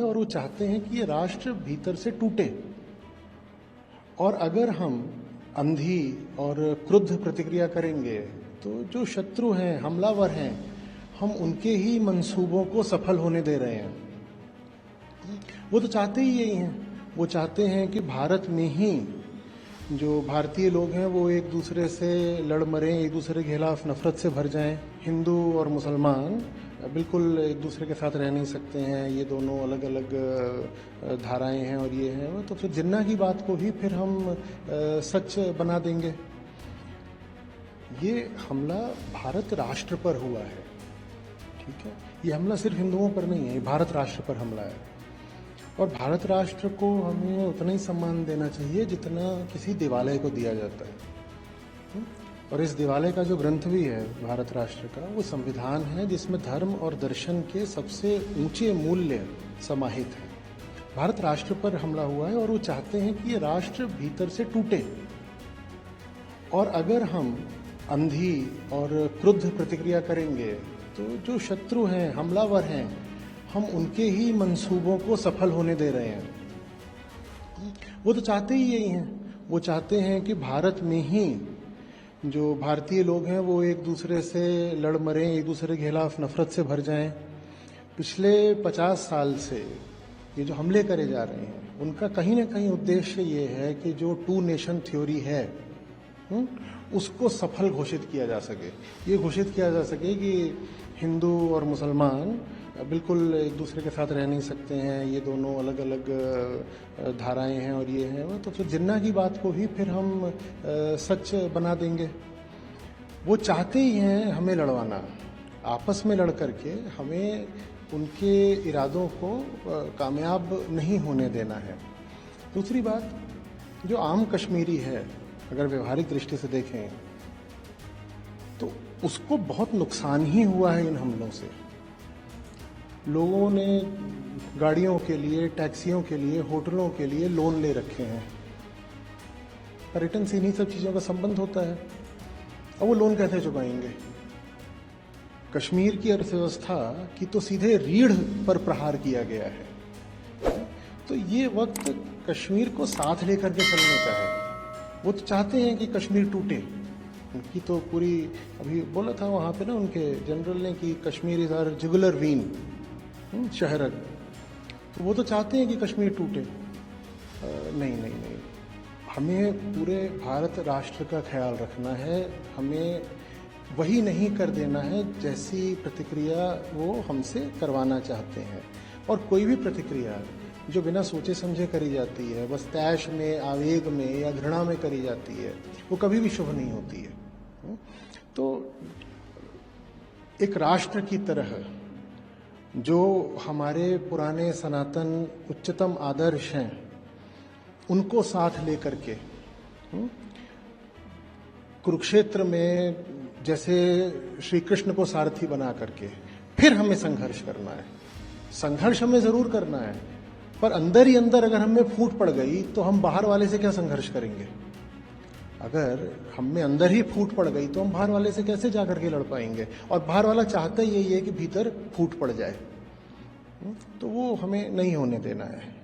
और वो चाहते हैं कि ये राष्ट्र भीतर से टूटे। और अगर हम अंधी और क्रुद्ध प्रतिक्रिया करेंगे तो जो शत्रु हैं, हमलावर हैं, हम उनके ही मंसूबों को सफल होने दे रहे हैं। वो तो चाहते ही यही हैं। वो चाहते हैं कि भारत में ही जो भारतीय लोग हैं वो एक दूसरे से लड़ मरें, एक दूसरे के खिलाफ नफरत से भर जाएं। हिंदू और मुसलमान बिल्कुल एक दूसरे के साथ रह नहीं सकते हैं, ये दोनों अलग अलग धाराएं हैं और ये हैं। तो फिर जिन्ना की बात को ही फिर हम सच बना देंगे। ये हमला भारत राष्ट्र पर हुआ है, ठीक है। ये हमला सिर्फ हिंदुओं पर नहीं है, ये भारत राष्ट्र पर हमला है। और भारत राष्ट्र को हमें उतना ही सम्मान देना चाहिए जितना किसी देवालय को दिया जाता है। और इस देवालय का जो ग्रंथ भी है भारत राष्ट्र का, वो संविधान है जिसमें धर्म और दर्शन के सबसे ऊंचे मूल्य समाहित हैं। भारत राष्ट्र पर हमला हुआ है और वो चाहते हैं कि ये राष्ट्र भीतर से टूटे। और अगर हम अंधी और क्रुद्ध प्रतिक्रिया करेंगे तो जो शत्रु हैं, हमलावर हैं, हम उनके ही मंसूबों को सफल होने दे रहे हैं। वो तो चाहते ही यही हैं। वो चाहते हैं कि भारत में ही जो भारतीय लोग हैं वो एक दूसरे से लड़ मरें, एक दूसरे के खिलाफ नफरत से भर जाएं। पिछले 50 साल से ये जो हमले करे जा रहे हैं उनका कहीं ना कहीं उद्देश्य ये है कि जो टू नेशन थ्योरी है उसको सफल घोषित किया जा सके। ये घोषित किया जा सके कि हिंदू और मुसलमान बिल्कुल एक दूसरे के साथ रह नहीं सकते हैं, ये दोनों अलग अलग धाराएं हैं और ये हैं। तो फिर जिन्ना की बात को ही फिर हम सच बना देंगे। वो चाहते ही हैं हमें लड़वाना, आपस में लड़ करके हमें उनके इरादों को कामयाब नहीं होने देना है। दूसरी बात, जो आम कश्मीरी है अगर व्यवहारिक दृष्टि से देखें तो उसको बहुत नुकसान ही हुआ है इन हमलों से। लोगों ने गाड़ियों के लिए, टैक्सियों के लिए, होटलों के लिए लोन ले रखे हैं। पर्यटन से इन्हीं सब चीज़ों का संबंध होता है। अब वो लोन कैसे चुकाएंगे? कश्मीर की अर्थव्यवस्था की तो सीधे रीढ़ पर प्रहार किया गया है। तो ये वक्त कश्मीर को साथ लेकर के चलने का है। वो तो चाहते हैं कि कश्मीर टूटे। उनकी तो पूरी, अभी बोला था वहाँ पे ना उनके जनरल ने कि Kashmir is our jugular vein शहरक। तो वो तो चाहते हैं कि कश्मीर टूटे। नहीं नहीं नहीं, हमें पूरे भारत राष्ट्र का ख्याल रखना है। हमें वही नहीं कर देना है जैसी प्रतिक्रिया वो हमसे करवाना चाहते हैं। और कोई भी प्रतिक्रिया जो बिना सोचे समझे करी जाती है, बस तैश में, आवेग में या घृणा में करी जाती है, वो कभी भी शुभ नहीं होती है। तो एक राष्ट्र की तरह जो हमारे पुराने सनातन उच्चतम आदर्श हैं उनको साथ लेकर के कुरुक्षेत्र में जैसे श्री कृष्ण को सारथी बना करके फिर हमें संघर्ष करना है। संघर्ष हमें जरूर करना है, पर अंदर ही अंदर अगर हमें फूट पड़ गई तो हम बाहर वाले से क्या संघर्ष करेंगे? अगर हम में अंदर ही फूट पड़ गई तो हम बाहर वाले से कैसे जाकर के लड़ पाएंगे? और बाहर वाला चाहता ही यही है कि भीतर फूट पड़ जाए। तो वो हमें नहीं होने देना है।